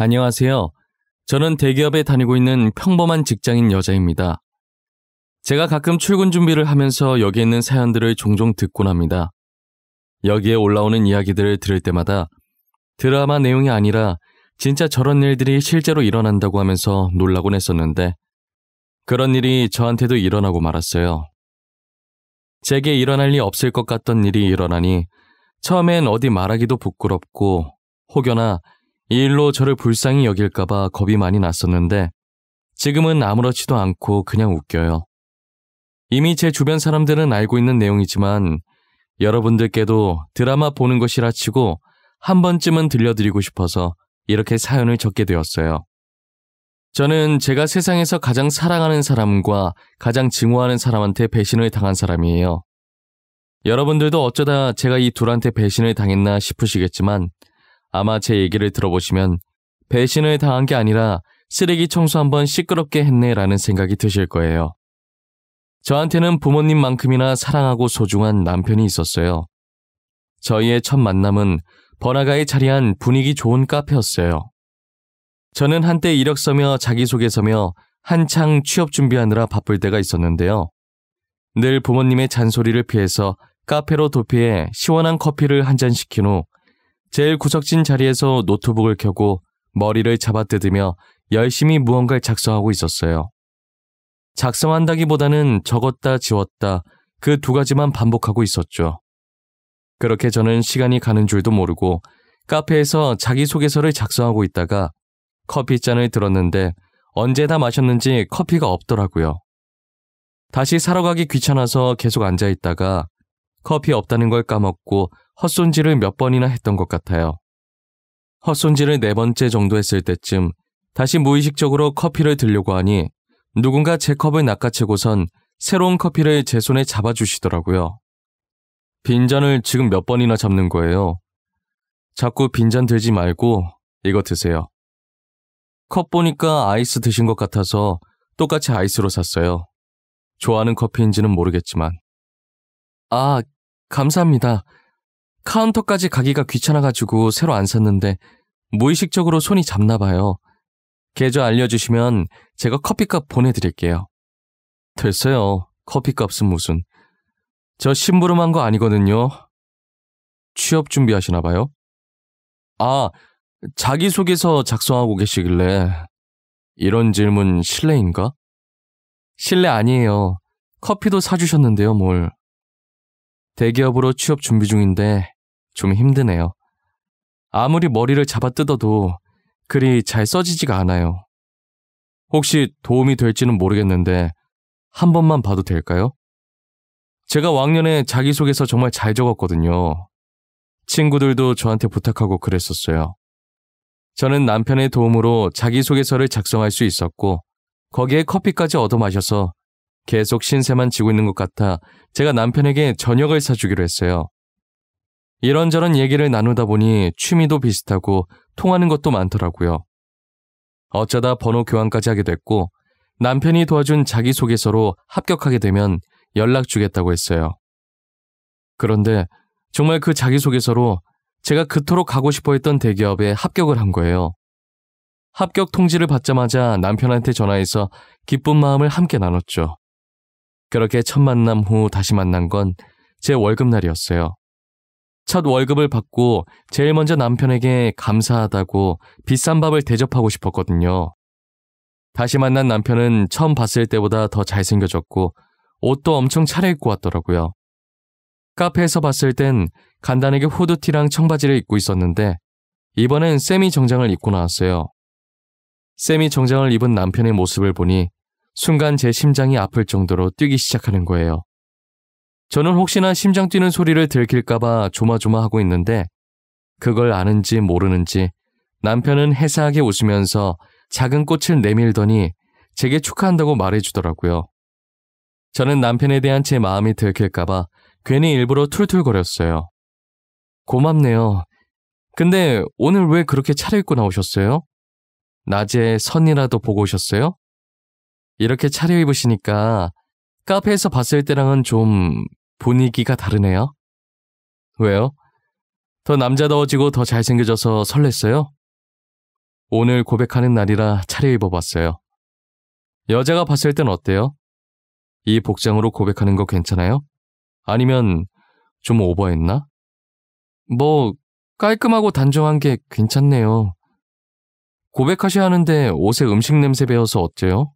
안녕하세요. 저는 대기업에 다니고 있는 평범한 직장인 여자입니다. 제가 가끔 출근 준비를 하면서 여기에 있는 사연들을 종종 듣곤 합니다. 여기에 올라오는 이야기들을 들을 때마다 드라마 내용이 아니라 진짜 저런 일들이 실제로 일어난다고 하면서 놀라곤 했었는데 그런 일이 저한테도 일어나고 말았어요. 제게 일어날 리 없을 것 같던 일이 일어나니 처음엔 어디 말하기도 부끄럽고 혹여나 이 일로 저를 불쌍히 여길까봐 겁이 많이 났었는데 지금은 아무렇지도 않고 그냥 웃겨요. 이미 제 주변 사람들은 알고 있는 내용이지만 여러분들께도 드라마 보는 것이라 치고 한 번쯤은 들려드리고 싶어서 이렇게 사연을 적게 되었어요. 저는 제가 세상에서 가장 사랑하는 사람과 가장 증오하는 사람한테 배신을 당한 사람이에요. 여러분들도 어쩌다 제가 이 둘한테 배신을 당했나 싶으시겠지만 아마 제 얘기를 들어보시면 배신을 당한 게 아니라 쓰레기 청소 한번 시끄럽게 했네라는 생각이 드실 거예요. 저한테는 부모님만큼이나 사랑하고 소중한 남편이 있었어요. 저희의 첫 만남은 번화가에 자리한 분위기 좋은 카페였어요. 저는 한때 이력서며 자기소개서며 한창 취업 준비하느라 바쁠 때가 있었는데요. 늘 부모님의 잔소리를 피해서 카페로 도피해 시원한 커피를 한 잔 시킨 후 제일 구석진 자리에서 노트북을 켜고 머리를 잡아뜯으며 열심히 무언가를 작성하고 있었어요. 작성한다기보다는 적었다 지웠다 그 두 가지만 반복하고 있었죠. 그렇게 저는 시간이 가는 줄도 모르고 카페에서 자기소개서를 작성하고 있다가 커피잔을 들었는데 언제 다 마셨는지 커피가 없더라고요. 다시 사러 가기 귀찮아서 계속 앉아있다가 커피 없다는 걸 까먹고 헛손질을 몇 번이나 했던 것 같아요. 헛손질을 4번째 정도 했을 때쯤 다시 무의식적으로 커피를 들려고 하니 누군가 제 컵을 낚아채고선 새로운 커피를 제 손에 잡아주시더라고요. 빈잔을 지금 몇 번이나 잡는 거예요. 자꾸 빈잔 들지 말고 이거 드세요. 컵 보니까 아이스 드신 것 같아서 똑같이 아이스로 샀어요. 좋아하는 커피인지는 모르겠지만. 아, 감사합니다. 카운터까지 가기가 귀찮아가지고 새로 안 샀는데 무의식적으로 손이 잡나 봐요. 계좌 알려주시면 제가 커피값 보내드릴게요. 됐어요. 커피값은 무슨. 저 심부름한 거 아니거든요. 취업 준비하시나 봐요? 아, 자기소개서 작성하고 계시길래. 이런 질문 실례인가? 실례 아니에요. 커피도 사주셨는데요, 뭘. 대기업으로 취업 준비 중인데 좀 힘드네요. 아무리 머리를 잡아뜯어도 글이 잘 써지지가 않아요. 혹시 도움이 될지는 모르겠는데 한 번만 봐도 될까요? 제가 왕년에 자기소개서 정말 잘 적었거든요. 친구들도 저한테 부탁하고 그랬었어요. 저는 남편의 도움으로 자기소개서를 작성할 수 있었고 거기에 커피까지 얻어 마셔서 계속 신세만 지고 있는 것 같아 제가 남편에게 저녁을 사주기로 했어요. 이런저런 얘기를 나누다 보니 취미도 비슷하고 통하는 것도 많더라고요. 어쩌다 번호 교환까지 하게 됐고 남편이 도와준 자기소개서로 합격하게 되면 연락 주겠다고 했어요. 그런데 정말 그 자기소개서로 제가 그토록 가고 싶어 했던 대기업에 합격을 한 거예요. 합격 통지를 받자마자 남편한테 전화해서 기쁜 마음을 함께 나눴죠. 그렇게 첫 만남 후 다시 만난 건 제 월급날이었어요. 첫 월급을 받고 제일 먼저 남편에게 감사하다고 비싼 밥을 대접하고 싶었거든요. 다시 만난 남편은 처음 봤을 때보다 더 잘생겨졌고 옷도 엄청 차려입고 왔더라고요. 카페에서 봤을 땐 간단하게 후드티랑 청바지를 입고 있었는데 이번엔 세미 정장을 입고 나왔어요. 세미 정장을 입은 남편의 모습을 보니 순간 제 심장이 아플 정도로 뛰기 시작하는 거예요. 저는 혹시나 심장 뛰는 소리를 들킬까봐 조마조마하고 있는데 그걸 아는지 모르는지 남편은 해사하게 웃으면서 작은 꽃을 내밀더니 제게 축하한다고 말해주더라고요. 저는 남편에 대한 제 마음이 들킬까봐 괜히 일부러 툴툴거렸어요. 고맙네요. 근데 오늘 왜 그렇게 차려입고 나오셨어요? 낮에 선이라도 보고 오셨어요? 이렇게 차려입으시니까 카페에서 봤을 때랑은 좀 분위기가 다르네요. 왜요? 더 남자다워지고 더 잘생겨져서 설렜어요? 오늘 고백하는 날이라 차려입어봤어요. 여자가 봤을 땐 어때요? 이 복장으로 고백하는 거 괜찮아요? 아니면 좀 오버했나? 뭐 깔끔하고 단정한 게 괜찮네요. 고백하셔야 하는데 옷에 음식 냄새 배어서 어때요?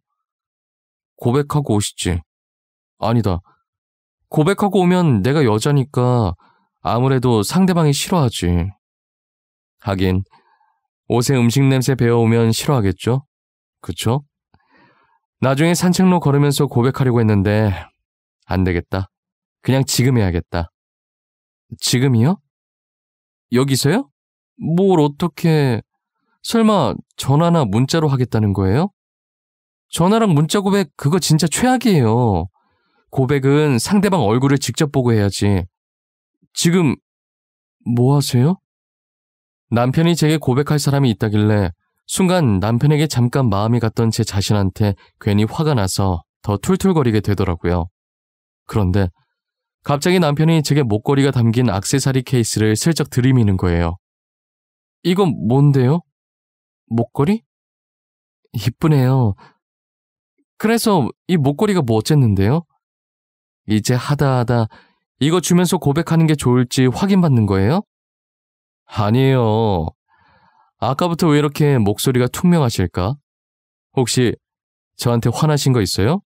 고백하고 오시지. 아니다. 고백하고 오면 내가 여자니까 아무래도 상대방이 싫어하지. 하긴 옷에 음식 냄새 배어오면 싫어하겠죠? 그쵸? 나중에 산책로 걸으면서 고백하려고 했는데 안 되겠다. 그냥 지금 해야겠다. 지금이요? 여기서요? 뭘 어떻게... 설마 전화나 문자로 하겠다는 거예요? 전화랑 문자 고백 그거 진짜 최악이에요. 고백은 상대방 얼굴을 직접 보고 해야지. 지금 뭐 하세요? 남편이 제게 고백할 사람이 있다길래 순간 남편에게 잠깐 마음이 갔던 제 자신한테 괜히 화가 나서 더 툴툴거리게 되더라고요. 그런데 갑자기 남편이 제게 목걸이가 담긴 액세서리 케이스를 슬쩍 들이미는 거예요. 이건 뭔데요? 목걸이? 이쁘네요. 그래서 이 목걸이가 뭐 어쨌는데요? 이제 하다 이거 주면서 고백하는 게 좋을지 확인받는 거예요? 아니에요. 아까부터 왜 이렇게 목소리가 퉁명하실까? 혹시 저한테 화나신 거 있어요?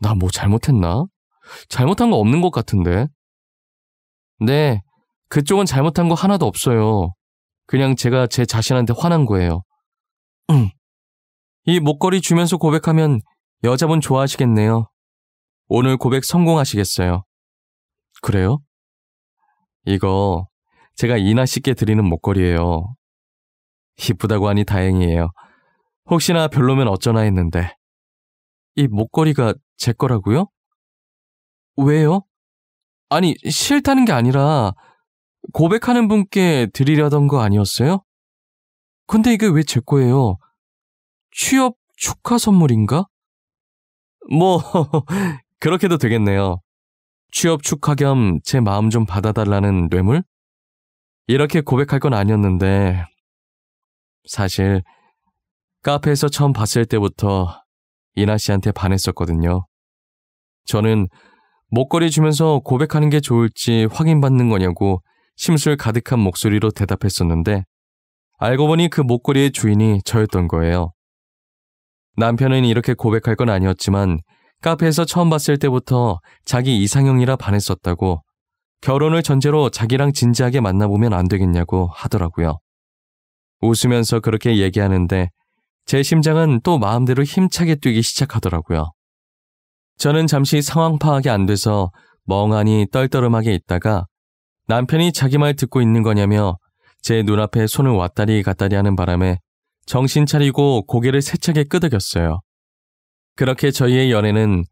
나 뭐 잘못했나? 잘못한 거 없는 것 같은데. 네, 그쪽은 잘못한 거 하나도 없어요. 그냥 제가 제 자신한테 화난 거예요. 이 목걸이 주면서 고백하면 여자분 좋아하시겠네요. 오늘 고백 성공하시겠어요. 그래요? 이거 제가 이나 씨께 드리는 목걸이에요. 이쁘다고 하니 다행이에요. 혹시나 별로면 어쩌나 했는데. 이 목걸이가 제 거라고요? 왜요? 아니, 싫다는 게 아니라 고백하는 분께 드리려던 거 아니었어요? 근데 이게 왜 제 거예요? 취업 축하 선물인가? 뭐 그렇게도 되겠네요. 취업 축하 겸 제 마음 좀 받아달라는 뇌물? 이렇게 고백할 건 아니었는데 사실 카페에서 처음 봤을 때부터 이나 씨한테 반했었거든요. 저는 목걸이 주면서 고백하는 게 좋을지 확인받는 거냐고 심술 가득한 목소리로 대답했었는데 알고 보니 그 목걸이의 주인이 저였던 거예요. 남편은 이렇게 고백할 건 아니었지만 카페에서 처음 봤을 때부터 자기 이상형이라 반했었다고 결혼을 전제로 자기랑 진지하게 만나보면 안 되겠냐고 하더라고요. 웃으면서 그렇게 얘기하는데 제 심장은 또 마음대로 힘차게 뛰기 시작하더라고요. 저는 잠시 상황 파악이 안 돼서 멍하니 떨떠름하게 있다가 남편이 자기 말 듣고 있는 거냐며 제 눈앞에 손을 왔다리 갔다리 하는 바람에 정신 차리고 고개를 세차게 끄덕였어요. 그렇게 저희의 연애는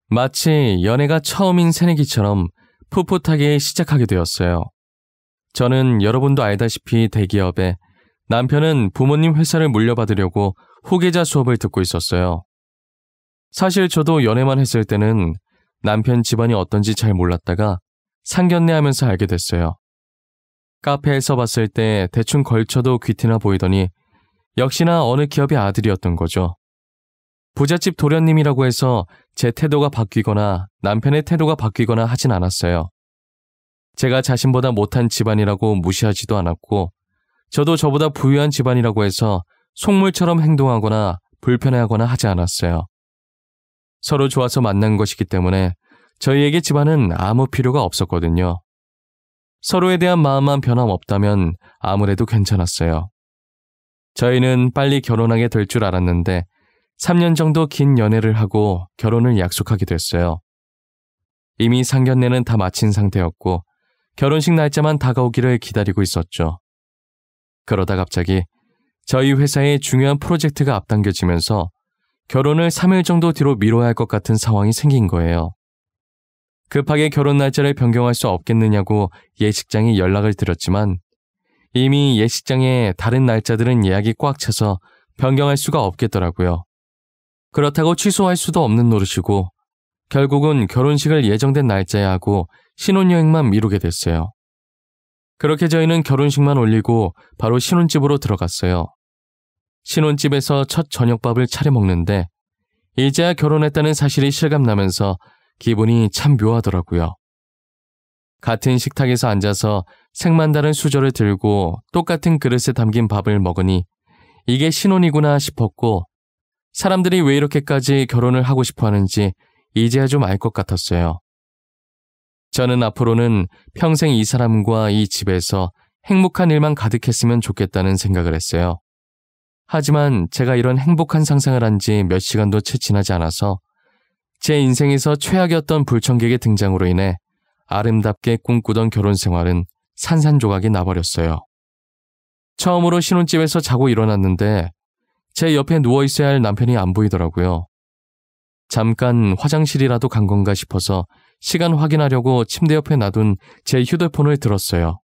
마치 연애가 처음인 새내기처럼 풋풋하게 시작하게 되었어요. 저는 여러분도 알다시피 대기업에, 남편은 부모님 회사를 물려받으려고 후계자 수업을 듣고 있었어요. 사실 저도 연애만 했을 때는 남편 집안이 어떤지 잘 몰랐다가 상견례 하면서 알게 됐어요. 카페에서 봤을 때 대충 걸쳐도 귀티나 보이더니 역시나 어느 기업의 아들이었던 거죠. 부잣집 도련님이라고 해서 제 태도가 바뀌거나 남편의 태도가 바뀌거나 하진 않았어요. 제가 자신보다 못한 집안이라고 무시하지도 않았고 저도 저보다 부유한 집안이라고 해서 속물처럼 행동하거나 불편해하거나 하지 않았어요. 서로 좋아서 만난 것이기 때문에 저희에게 집안은 아무 필요가 없었거든요. 서로에 대한 마음만 변함없다면 아무래도 괜찮았어요. 저희는 빨리 결혼하게 될 줄 알았는데 3년 정도 긴 연애를 하고 결혼을 약속하게 됐어요. 이미 상견례는 다 마친 상태였고 결혼식 날짜만 다가오기를 기다리고 있었죠. 그러다 갑자기 저희 회사의 중요한 프로젝트가 앞당겨지면서 결혼을 3일 정도 뒤로 미뤄야 할 것 같은 상황이 생긴 거예요. 급하게 결혼 날짜를 변경할 수 없겠느냐고 예식장에 연락을 드렸지만 이미 예식장에 다른 날짜들은 예약이 꽉 차서 변경할 수가 없겠더라고요. 그렇다고 취소할 수도 없는 노릇이고 결국은 결혼식을 예정된 날짜에 하고 신혼여행만 미루게 됐어요. 그렇게 저희는 결혼식만 올리고 바로 신혼집으로 들어갔어요. 신혼집에서 첫 저녁밥을 차려 먹는데 이제야 결혼했다는 사실이 실감나면서 기분이 참 묘하더라고요. 같은 식탁에서 앉아서 색만 다른 수저를 들고 똑같은 그릇에 담긴 밥을 먹으니 이게 신혼이구나 싶었고 사람들이 왜 이렇게까지 결혼을 하고 싶어 하는지 이제야 좀 알 것 같았어요. 저는 앞으로는 평생 이 사람과 이 집에서 행복한 일만 가득했으면 좋겠다는 생각을 했어요. 하지만 제가 이런 행복한 상상을 한 지 몇 시간도 채 지나지 않아서 제 인생에서 최악이었던 불청객의 등장으로 인해 아름답게 꿈꾸던 결혼 생활은 산산조각이 나버렸어요. 처음으로 신혼집에서 자고 일어났는데 제 옆에 누워있어야 할 남편이 안 보이더라고요. 잠깐 화장실이라도 간 건가 싶어서 시간 확인하려고 침대 옆에 놔둔 제 휴대폰을 들었어요.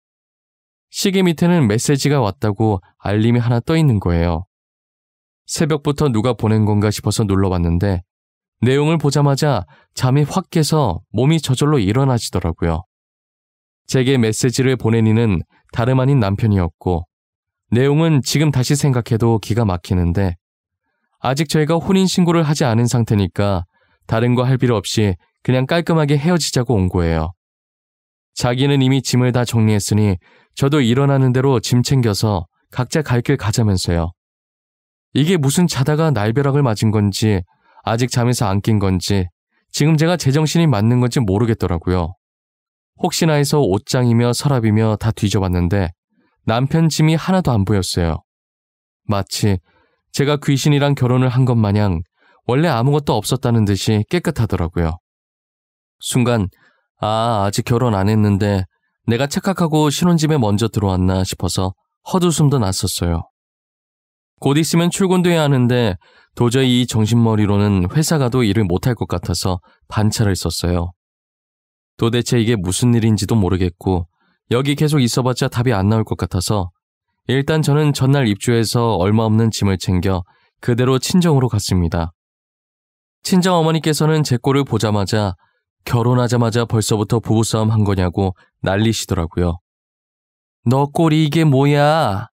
시계 밑에는 메시지가 왔다고 알림이 하나 떠 있는 거예요. 새벽부터 누가 보낸 건가 싶어서 눌러봤는데 내용을 보자마자 잠이 확 깨서 몸이 저절로 일어나지더라고요. 제게 메시지를 보낸 이는 다름 아닌 남편이었고 내용은 지금 다시 생각해도 기가 막히는데 아직 저희가 혼인신고를 하지 않은 상태니까 다른 거 할 필요 없이 그냥 깔끔하게 헤어지자고 온 거예요. 자기는 이미 짐을 다 정리했으니 저도 일어나는 대로 짐 챙겨서 각자 갈 길 가자면서요. 이게 무슨 자다가 날벼락을 맞은 건지 아직 잠에서 안 깬 건지 지금 제가 제정신이 맞는 건지 모르겠더라고요. 혹시나 해서 옷장이며 서랍이며 다 뒤져봤는데 남편 짐이 하나도 안 보였어요. 마치 제가 귀신이랑 결혼을 한 것 마냥 원래 아무것도 없었다는 듯이 깨끗하더라고요. 순간 아직 결혼 안 했는데 내가 착각하고 신혼집에 먼저 들어왔나 싶어서 헛웃음도 났었어요. 곧 있으면 출근도 해야 하는데 도저히 이 정신머리로는 회사 가도 일을 못할 것 같아서 반차를 썼어요. 도대체 이게 무슨 일인지도 모르겠고 여기 계속 있어봤자 답이 안 나올 것 같아서 일단 저는 전날 입주해서 얼마 없는 짐을 챙겨 그대로 친정으로 갔습니다. 친정어머니께서는 제 꼴을 보자마자 결혼하자마자 벌써부터 부부싸움 한 거냐고 난리시더라고요. 너 꼴이 이게 뭐야?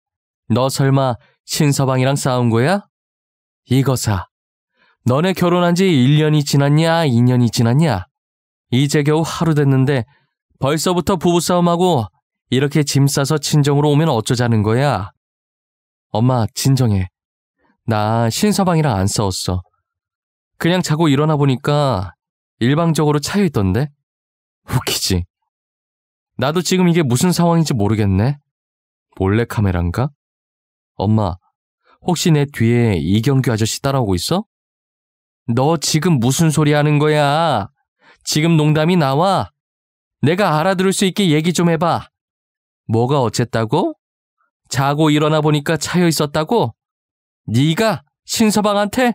너 설마 신서방이랑 싸운 거야? 이거사, 너네 결혼한 지 1년이 지났냐 2년이 지났냐? 이제 겨우 하루 됐는데 벌써부터 부부싸움하고 이렇게 짐 싸서 친정으로 오면 어쩌자는 거야? 엄마 진정해. 나 신서방이랑 안 싸웠어. 그냥 자고 일어나 보니까 일방적으로 차여있던데? 웃기지? 나도 지금 이게 무슨 상황인지 모르겠네. 몰래카메라인가? 엄마, 혹시 내 뒤에 이경규 아저씨 따라오고 있어? 너 지금 무슨 소리 하는 거야? 지금 농담이 나와? 내가 알아들을 수 있게 얘기 좀 해봐. 뭐가 어쨌다고? 자고 일어나 보니까 차여 있었다고? 네가 신서방한테?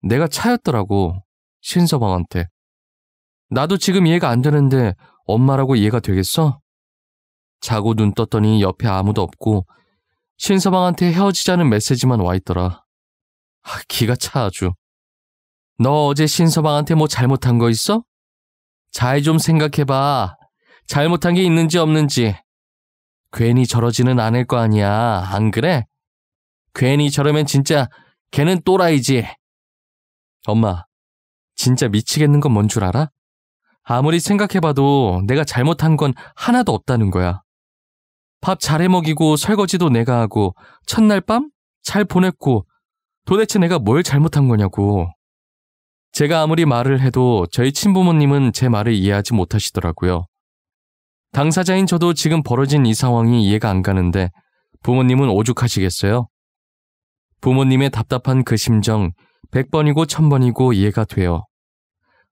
내가 차였더라고. 신서방한테. 나도 지금 이해가 안 되는데 엄마라고 이해가 되겠어? 자고 눈 떴더니 옆에 아무도 없고 신서방한테 헤어지자는 메시지만 와 있더라. 기가 차 아주. 너 어제 신서방한테 뭐 잘못한 거 있어? 잘 좀 생각해봐. 잘못한 게 있는지 없는지. 괜히 저러지는 않을 거 아니야. 안 그래? 괜히 저러면 진짜 걔는 또라이지. 엄마, 진짜 미치겠는 건 뭔 줄 알아? 아무리 생각해봐도 내가 잘못한 건 하나도 없다는 거야. 밥 잘해 먹이고 설거지도 내가 하고 첫날 밤 잘 보냈고 도대체 내가 뭘 잘못한 거냐고. 제가 아무리 말을 해도 저희 친부모님은 제 말을 이해하지 못하시더라고요. 당사자인 저도 지금 벌어진 이 상황이 이해가 안 가는데 부모님은 오죽하시겠어요? 부모님의 답답한 그 심정 100번이고 1000번이고 이해가 돼요.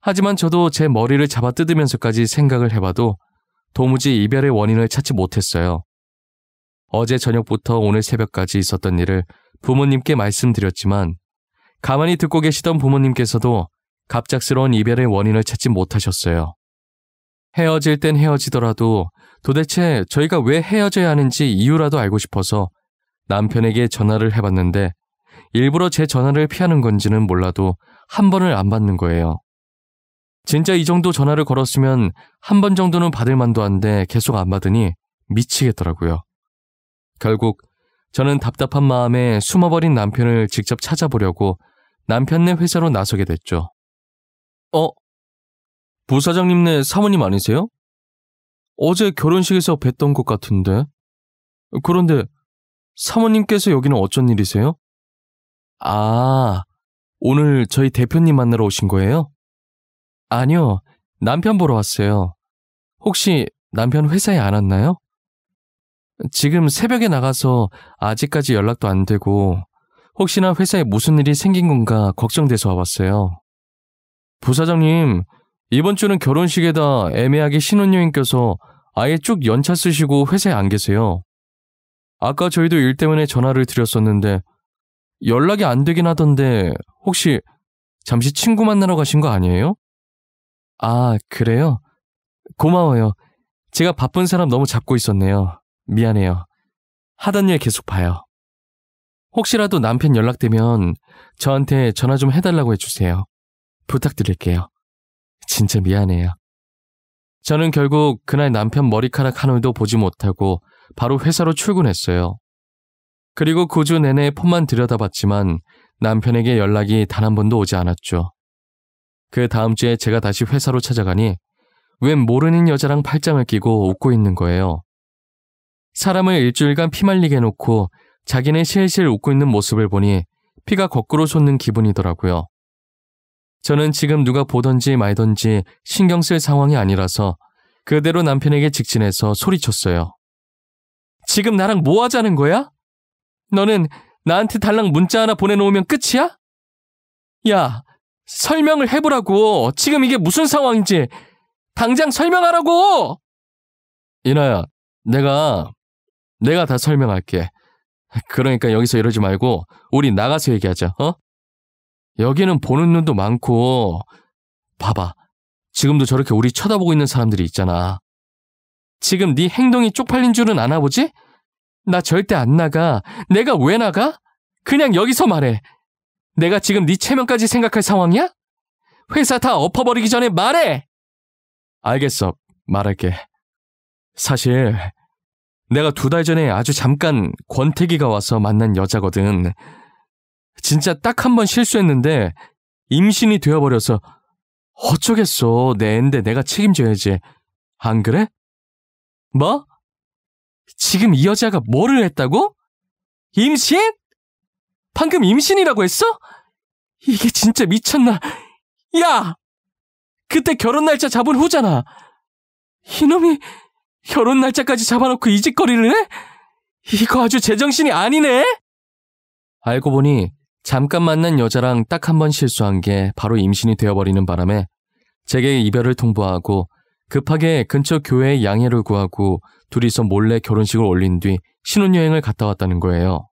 하지만 저도 제 머리를 잡아 뜯으면서까지 생각을 해봐도 도무지 이별의 원인을 찾지 못했어요. 어제 저녁부터 오늘 새벽까지 있었던 일을 부모님께 말씀드렸지만 가만히 듣고 계시던 부모님께서도 갑작스러운 이별의 원인을 찾지 못하셨어요. 헤어질 땐 헤어지더라도 도대체 저희가 왜 헤어져야 하는지 이유라도 알고 싶어서 남편에게 전화를 해봤는데 일부러 제 전화를 피하는 건지는 몰라도 한 번을 안 받는 거예요. 진짜 이 정도 전화를 걸었으면 한 번 정도는 받을 만도 한데 계속 안 받으니 미치겠더라고요. 결국 저는 답답한 마음에 숨어버린 남편을 직접 찾아보려고 남편네 회사로 나서게 됐죠. 부사장님네 사모님 아니세요? 어제 결혼식에서 뵀던 것 같은데. 그런데 사모님께서 여기는 어쩐 일이세요? 아, 오늘 저희 대표님 만나러 오신 거예요? 아니요, 남편 보러 왔어요. 혹시 남편 회사에 안 왔나요? 지금 새벽에 나가서 아직까지 연락도 안 되고 혹시나 회사에 무슨 일이 생긴 건가 걱정돼서 와봤어요. 부사장님, 이번 주는 결혼식에다 애매하게 신혼여행 껴서 아예 쭉 연차 쓰시고 회사에 안 계세요. 아까 저희도 일 때문에 전화를 드렸었는데 연락이 안 되긴 하던데 혹시 잠시 친구 만나러 가신 거 아니에요? 아, 그래요? 고마워요. 제가 바쁜 사람 너무 잡고 있었네요. 미안해요. 하던 일 계속 봐요. 혹시라도 남편 연락되면 저한테 전화 좀 해달라고 해주세요. 부탁드릴게요. 진짜 미안해요. 저는 결국 그날 남편 머리카락 한 올도 보지 못하고 바로 회사로 출근했어요. 그리고 그 주 내내 폰만 들여다봤지만 남편에게 연락이 단 한 번도 오지 않았죠. 그 다음 주에 제가 다시 회사로 찾아가니 웬 모르는 여자랑 팔짱을 끼고 웃고 있는 거예요. 사람을 일주일간 피말리게 해놓고 자기는 실실 웃고 있는 모습을 보니 피가 거꾸로 솟는 기분이더라고요. 저는 지금 누가 보던지 말던지 신경 쓸 상황이 아니라서 그대로 남편에게 직진해서 소리쳤어요. 지금 나랑 뭐 하자는 거야? 너는 나한테 달랑 문자 하나 보내놓으면 끝이야? 야, 설명을 해보라고. 지금 이게 무슨 상황인지 당장 설명하라고. 이나야, 내가 다 설명할게. 그러니까 여기서 이러지 말고 우리 나가서 얘기하자. 여기는 보는 눈도 많고 봐봐. 지금도 저렇게 우리 쳐다보고 있는 사람들이 있잖아. 지금 네 행동이 쪽팔린 줄은 아나 보지? 나 절대 안 나가. 내가 왜 나가? 그냥 여기서 말해. 내가 지금 네 체면까지 생각할 상황이야? 회사 다 엎어버리기 전에 말해! 알겠어. 말할게. 사실 내가 2달 전에 아주 잠깐 권태기가 와서 만난 여자거든. 진짜 딱 한 번 실수했는데 임신이 되어버려서 어쩌겠어. 내 애인데 내가 책임져야지. 안 그래? 뭐? 지금 이 여자가 뭐를 했다고? 임신? 방금 임신이라고 했어? 이게 진짜 미쳤나? 야! 그때 결혼 날짜 잡은 후잖아. 이놈이 결혼 날짜까지 잡아놓고 이 짓거리를 해? 이거 아주 제정신이 아니네? 알고 보니 잠깐 만난 여자랑 딱 한 번 실수한 게 바로 임신이 되어버리는 바람에 제게 이별을 통보하고 급하게 근처 교회에 양해를 구하고 둘이서 몰래 결혼식을 올린 뒤 신혼여행을 갔다 왔다는 거예요.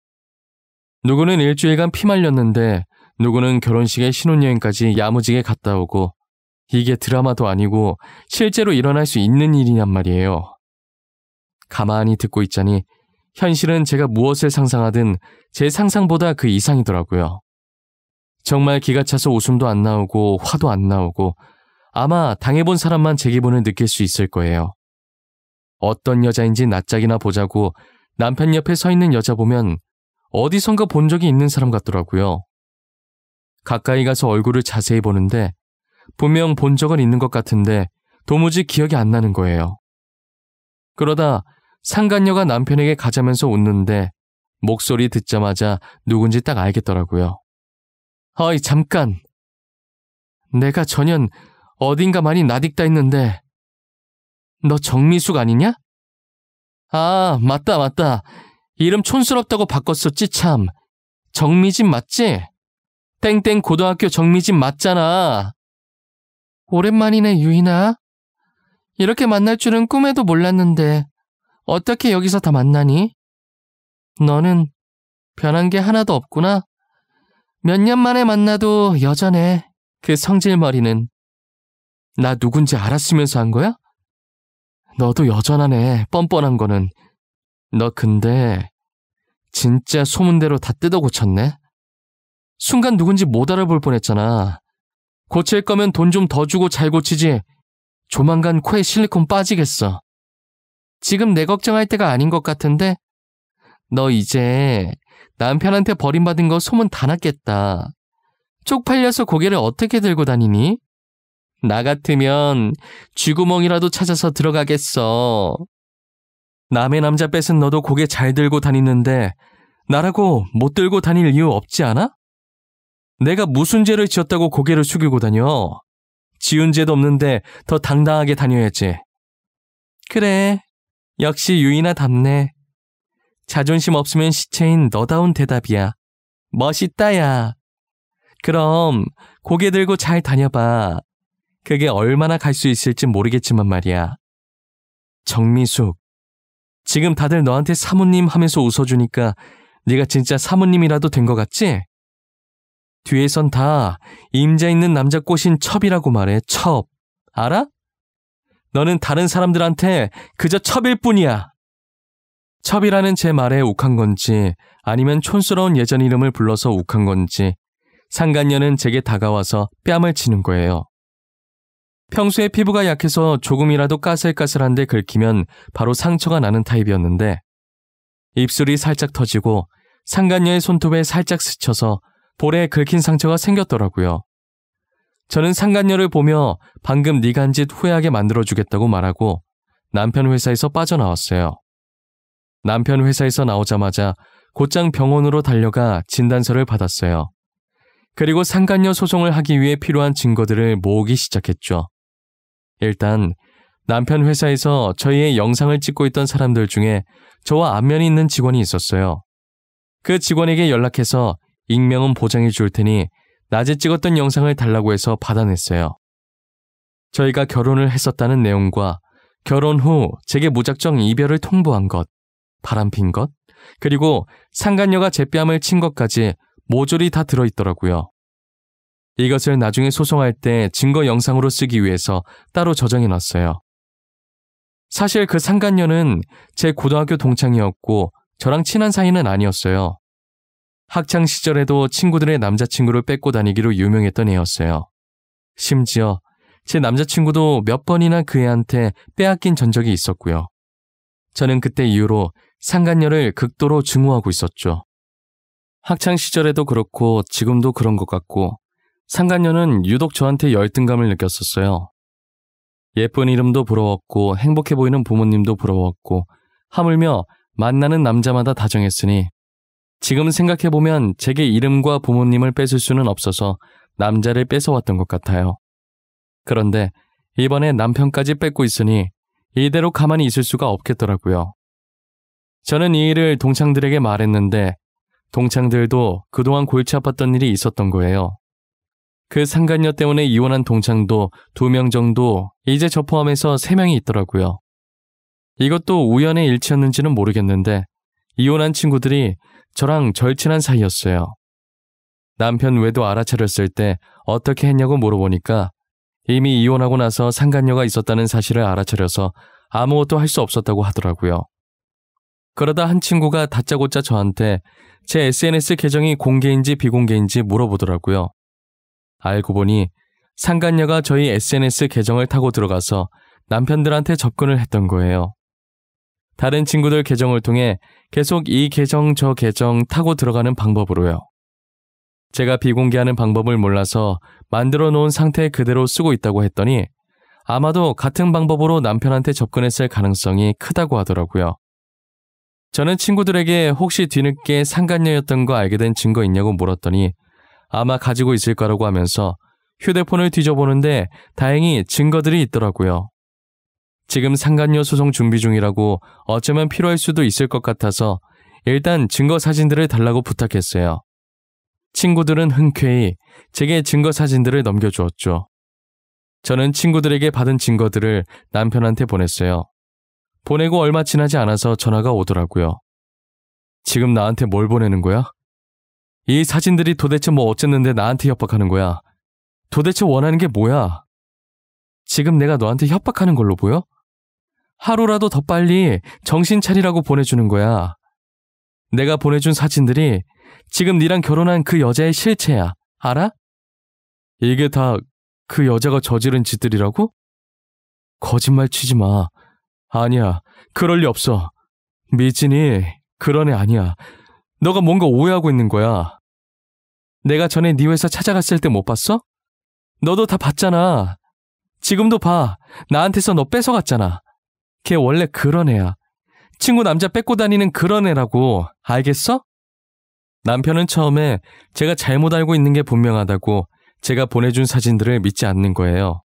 누구는 일주일간 피 말렸는데 누구는 결혼식에 신혼여행까지 야무지게 갔다 오고 이게 드라마도 아니고 실제로 일어날 수 있는 일이냔 말이에요. 가만히 듣고 있자니 현실은 제가 무엇을 상상하든 제 상상보다 그 이상이더라고요. 정말 기가 차서 웃음도 안 나오고 화도 안 나오고 아마 당해본 사람만 제 기분을 느낄 수 있을 거예요. 어떤 여자인지 낯짝이나 보자고 남편 옆에 서 있는 여자 보면 어디선가 본 적이 있는 사람 같더라고요. 가까이 가서 얼굴을 자세히 보는데 분명 본 적은 있는 것 같은데 도무지 기억이 안 나는 거예요. 그러다 상간녀가 남편에게 가자면서 웃는데 목소리 듣자마자 누군지 딱 알겠더라고요. 어이, 잠깐. 내가 전현 어딘가 많이 낯익다 했는데 너 정미숙 아니냐? 아, 맞다. 이름 촌스럽다고 바꿨었지 참. 정미진 맞지? 땡땡 고등학교 정미진 맞잖아. 오랜만이네, 유인아. 이렇게 만날 줄은 꿈에도 몰랐는데 어떻게 여기서 다 만나니? 너는 변한 게 하나도 없구나. 몇 년 만에 만나도 여전해. 그 성질머리는. 나 누군지 알았으면서 한 거야? 너도 여전하네, 뻔뻔한 거는. 너 근데 진짜 소문대로 다 뜯어 고쳤네? 순간 누군지 못 알아볼 뻔했잖아. 고칠 거면 돈 좀 더 주고 잘 고치지. 조만간 코에 실리콘 빠지겠어. 지금 내 걱정할 때가 아닌 것 같은데 너 이제 남편한테 버림받은 거 소문 다 났겠다. 쪽팔려서 고개를 어떻게 들고 다니니? 나 같으면 쥐구멍이라도 찾아서 들어가겠어. 남의 남자 뺏은 너도 고개 잘 들고 다니는데 나라고 못 들고 다닐 이유 없지 않아? 내가 무슨 죄를 지었다고 고개를 숙이고 다녀? 지은 죄도 없는데 더 당당하게 다녀야지. 그래, 역시 유인아답네. 자존심 없으면 시체인 너다운 대답이야. 멋있다, 야. 그럼 고개 들고 잘 다녀봐. 그게 얼마나 갈 수 있을지 모르겠지만 말이야. 정미숙, 지금 다들 너한테 사모님 하면서 웃어주니까 네가 진짜 사모님이라도 된 것 같지? 뒤에선 다 임자 있는 남자 꼬신 첩이라고 말해, 첩. 알아? 너는 다른 사람들한테 그저 첩일 뿐이야. 첩이라는 제 말에 욱한 건지 아니면 촌스러운 예전 이름을 불러서 욱한 건지 상간녀는 제게 다가와서 뺨을 치는 거예요. 평소에 피부가 약해서 조금이라도 까슬까슬한데 긁히면 바로 상처가 나는 타입이었는데 입술이 살짝 터지고 상간녀의 손톱에 살짝 스쳐서 볼에 긁힌 상처가 생겼더라고요. 저는 상간녀를 보며 방금 네가 한 짓 후회하게 만들어주겠다고 말하고 남편 회사에서 빠져나왔어요. 남편 회사에서 나오자마자 곧장 병원으로 달려가 진단서를 받았어요. 그리고 상간녀 소송을 하기 위해 필요한 증거들을 모으기 시작했죠. 일단 남편 회사에서 저희의 영상을 찍고 있던 사람들 중에 저와 안면이 있는 직원이 있었어요. 그 직원에게 연락해서 익명은 보장해 줄 테니 낮에 찍었던 영상을 달라고 해서 받아냈어요. 저희가 결혼을 했었다는 내용과 결혼 후 제게 무작정 이별을 통보한 것, 바람핀 것, 그리고 상간녀가 제 뺨을 친 것까지 모조리 다 들어있더라고요. 이것을 나중에 소송할 때 증거 영상으로 쓰기 위해서 따로 저장해놨어요. 사실 그 상간녀는 제 고등학교 동창이었고 저랑 친한 사이는 아니었어요. 학창 시절에도 친구들의 남자친구를 뺏고 다니기로 유명했던 애였어요. 심지어 제 남자친구도 몇 번이나 그 애한테 빼앗긴 전적이 있었고요. 저는 그때 이후로 상간녀를 극도로 증오하고 있었죠. 학창 시절에도 그렇고 지금도 그런 것 같고 상간녀는 유독 저한테 열등감을 느꼈었어요. 예쁜 이름도 부러웠고 행복해 보이는 부모님도 부러웠고 하물며 만나는 남자마다 다정했으니 지금 생각해보면 제게 이름과 부모님을 뺏을 수는 없어서 남자를 뺏어왔던 것 같아요. 그런데 이번에 남편까지 뺏고 있으니 이대로 가만히 있을 수가 없겠더라고요. 저는 이 일을 동창들에게 말했는데 동창들도 그동안 골치 아팠던 일이 있었던 거예요. 그 상간녀 때문에 이혼한 동창도 2명 정도, 이제 저 포함해서 3명이 있더라고요. 이것도 우연의 일치였는지는 모르겠는데 이혼한 친구들이 저랑 절친한 사이였어요. 남편 외도 알아차렸을 때 어떻게 했냐고 물어보니까 이미 이혼하고 나서 상간녀가 있었다는 사실을 알아차려서 아무것도 할 수 없었다고 하더라고요. 그러다 한 친구가 다짜고짜 저한테 제 SNS 계정이 공개인지 비공개인지 물어보더라고요. 알고 보니 상간녀가 저희 SNS 계정을 타고 들어가서 남편들한테 접근을 했던 거예요. 다른 친구들 계정을 통해 계속 이 계정 저 계정 타고 들어가는 방법으로요. 제가 비공개하는 방법을 몰라서 만들어 놓은 상태 그대로 쓰고 있다고 했더니 아마도 같은 방법으로 남편한테 접근했을 가능성이 크다고 하더라고요. 저는 친구들에게 혹시 뒤늦게 상간녀였던 거 알게 된 증거 있냐고 물었더니 아마 가지고 있을 거라고 하면서 휴대폰을 뒤져보는데 다행히 증거들이 있더라고요. 지금 상간녀 소송 준비 중이라고 어쩌면 필요할 수도 있을 것 같아서 일단 증거 사진들을 달라고 부탁했어요. 친구들은 흔쾌히 제게 증거 사진들을 넘겨주었죠. 저는 친구들에게 받은 증거들을 남편한테 보냈어요. 보내고 얼마 지나지 않아서 전화가 오더라고요. 지금 나한테 뭘 보내는 거야? 이 사진들이 도대체 뭐 어쨌는데 나한테 협박하는 거야? 도대체 원하는 게 뭐야? 지금 내가 너한테 협박하는 걸로 보여? 하루라도 더 빨리 정신 차리라고 보내주는 거야. 내가 보내준 사진들이 지금 네랑 결혼한 그 여자의 실체야. 알아? 이게 다 그 여자가 저지른 짓들이라고? 거짓말 치지 마. 아니야, 그럴 리 없어. 미진이 그런 애 아니야. 너가 뭔가 오해하고 있는 거야. 내가 전에 네 회사 찾아갔을 때 못 봤어? 너도 다 봤잖아. 지금도 봐. 나한테서 너 뺏어갔잖아. 걔 원래 그런 애야. 친구 남자 뺏고 다니는 그런 애라고. 알겠어? 남편은 처음에 제가 잘못 알고 있는 게 분명하다고 제가 보내준 사진들을 믿지 않는 거예요.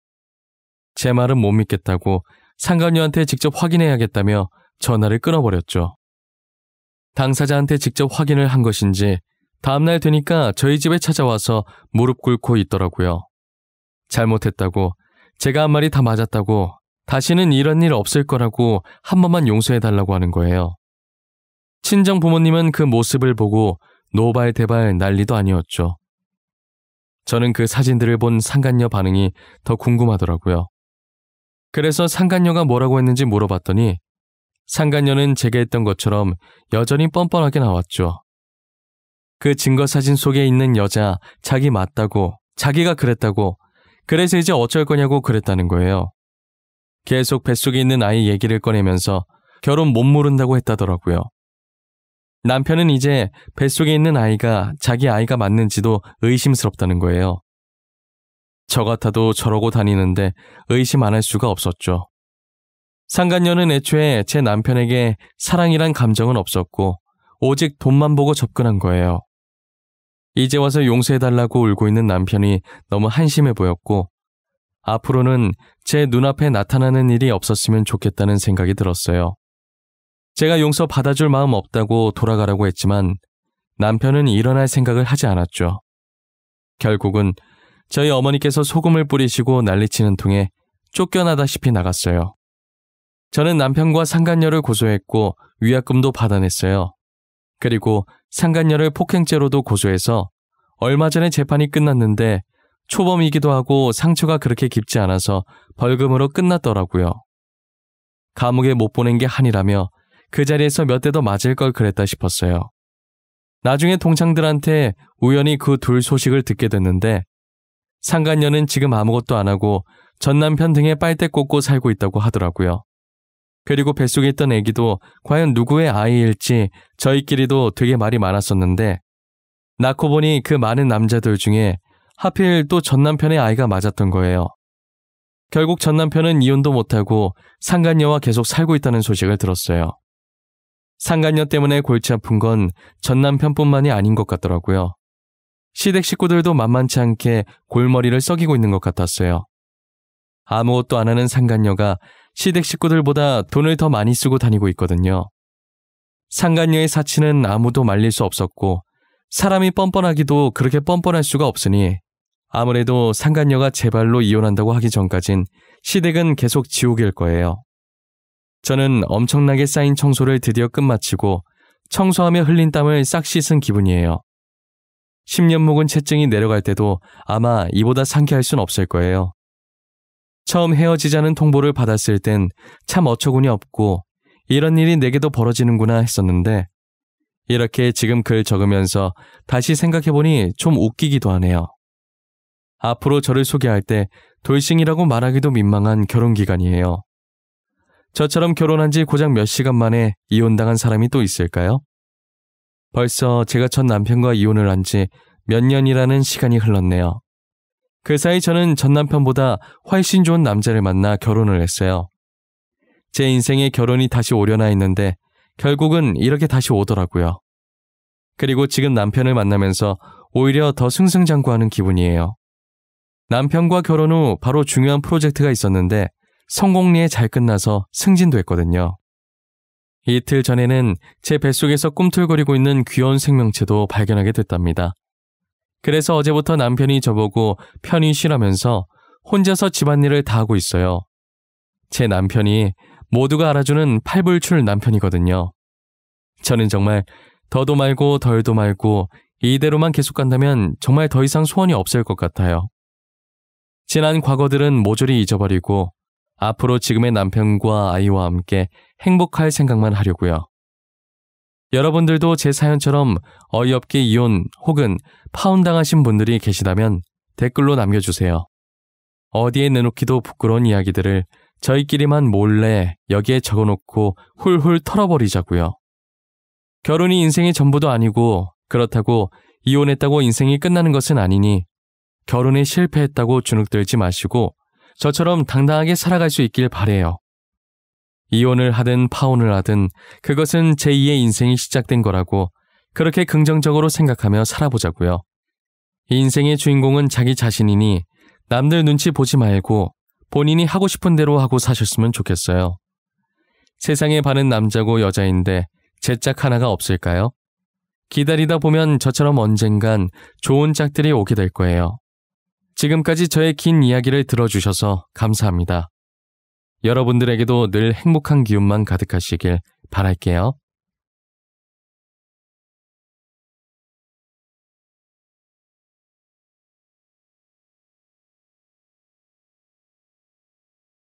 제 말은 못 믿겠다고 상간녀한테 직접 확인해야겠다며 전화를 끊어버렸죠. 당사자한테 직접 확인을 한 것인지 다음날 되니까 저희 집에 찾아와서 무릎 꿇고 있더라고요. 잘못했다고, 제가 한 말이 다 맞았다고, 다시는 이런 일 없을 거라고 한 번만 용서해달라고 하는 거예요. 친정 부모님은 그 모습을 보고 노발대발 난리도 아니었죠. 저는 그 사진들을 본 상간녀 반응이 더 궁금하더라고요. 그래서 상간녀가 뭐라고 했는지 물어봤더니 상간녀는 제가 했던 것처럼 여전히 뻔뻔하게 나왔죠. 그 증거사진 속에 있는 여자 자기 맞다고, 자기가 그랬다고, 그래서 이제 어쩔 거냐고 그랬다는 거예요. 계속 뱃속에 있는 아이 얘기를 꺼내면서 결혼 못 모른다고 했다더라고요. 남편은 이제 뱃속에 있는 아이가 자기 아이가 맞는지도 의심스럽다는 거예요. 저 같아도 저러고 다니는데 의심 안 할 수가 없었죠. 상간녀는 애초에 제 남편에게 사랑이란 감정은 없었고 오직 돈만 보고 접근한 거예요. 이제 와서 용서해달라고 울고 있는 남편이 너무 한심해 보였고 앞으로는 제 눈앞에 나타나는 일이 없었으면 좋겠다는 생각이 들었어요. 제가 용서 받아줄 마음 없다고 돌아가라고 했지만 남편은 일어날 생각을 하지 않았죠. 결국은 저희 어머니께서 소금을 뿌리시고 난리치는 통에 쫓겨나다시피 나갔어요. 저는 남편과 상간녀를 고소했고 위약금도 받아냈어요. 그리고 상간녀를 폭행죄로도 고소해서 얼마 전에 재판이 끝났는데 초범이기도 하고 상처가 그렇게 깊지 않아서 벌금으로 끝났더라고요. 감옥에 못 보낸 게 한이라며 그 자리에서 몇 대 더 맞을 걸 그랬다 싶었어요. 나중에 동창들한테 우연히 그 둘 소식을 듣게 됐는데 상간녀는 지금 아무것도 안 하고 전 남편 등에 빨대 꽂고 살고 있다고 하더라고요. 그리고 뱃속에 있던 아기도 과연 누구의 아이일지 저희끼리도 되게 말이 많았었는데 낳고 보니 그 많은 남자들 중에 하필 또 전 남편의 아이가 맞았던 거예요. 결국 전 남편은 이혼도 못하고 상간녀와 계속 살고 있다는 소식을 들었어요. 상간녀 때문에 골치 아픈 건 전 남편뿐만이 아닌 것 같더라고요. 시댁 식구들도 만만치 않게 골머리를 썩이고 있는 것 같았어요. 아무것도 안 하는 상간녀가 시댁 식구들보다 돈을 더 많이 쓰고 다니고 있거든요. 상간녀의 사치는 아무도 말릴 수 없었고 사람이 뻔뻔하기도 그렇게 뻔뻔할 수가 없으니 아무래도 상간녀가 제 발로 이혼한다고 하기 전까진 시댁은 계속 지옥일 거예요. 저는 엄청나게 쌓인 청소를 드디어 끝마치고 청소하며 흘린 땀을 싹 씻은 기분이에요. 10년 묵은 채증이 내려갈 때도 아마 이보다 상쾌할 순 없을 거예요. 처음 헤어지자는 통보를 받았을 땐 참 어처구니 없고 이런 일이 내게도 벌어지는구나 했었는데 이렇게 지금 글 적으면서 다시 생각해보니 좀 웃기기도 하네요. 앞으로 저를 소개할 때 돌싱이라고 말하기도 민망한 결혼기간이에요. 저처럼 결혼한 지 고작 몇 시간 만에 이혼당한 사람이 또 있을까요? 벌써 제가 전 남편과 이혼을 한 지 몇 년이라는 시간이 흘렀네요. 그 사이 저는 전 남편보다 훨씬 좋은 남자를 만나 결혼을 했어요. 제 인생에 결혼이 다시 오려나 했는데 결국은 이렇게 다시 오더라고요. 그리고 지금 남편을 만나면서 오히려 더 승승장구하는 기분이에요. 남편과 결혼 후 바로 중요한 프로젝트가 있었는데 성공리에 잘 끝나서 승진도 했거든요. 이틀 전에는 제 뱃속에서 꿈틀거리고 있는 귀여운 생명체도 발견하게 됐답니다. 그래서 어제부터 남편이 저보고 편히 쉬라면서 혼자서 집안일을 다 하고 있어요. 제 남편이 모두가 알아주는 팔불출 남편이거든요. 저는 정말 더도 말고 덜도 말고 이대로만 계속 간다면 정말 더 이상 소원이 없을 것 같아요. 지난 과거들은 모조리 잊어버리고 앞으로 지금의 남편과 아이와 함께 행복할 생각만 하려고요. 여러분들도 제 사연처럼 어이없게 이혼 혹은 파혼당하신 분들이 계시다면 댓글로 남겨주세요. 어디에 내놓기도 부끄러운 이야기들을 저희끼리만 몰래 여기에 적어놓고 훌훌 털어버리자고요. 결혼이 인생의 전부도 아니고 그렇다고 이혼했다고 인생이 끝나는 것은 아니니 결혼에 실패했다고 주눅들지 마시고 저처럼 당당하게 살아갈 수 있길 바래요. 이혼을 하든 파혼을 하든 그것은 제2의 인생이 시작된 거라고 그렇게 긍정적으로 생각하며 살아보자고요. 인생의 주인공은 자기 자신이니 남들 눈치 보지 말고 본인이 하고 싶은 대로 하고 사셨으면 좋겠어요. 세상에 반은 남자고 여자인데 제 짝 하나가 없을까요? 기다리다 보면 저처럼 언젠간 좋은 짝들이 오게 될 거예요. 지금까지 저의 긴 이야기를 들어주셔서 감사합니다. 여러분들에게도 늘 행복한 기운만 가득하시길 바랄게요.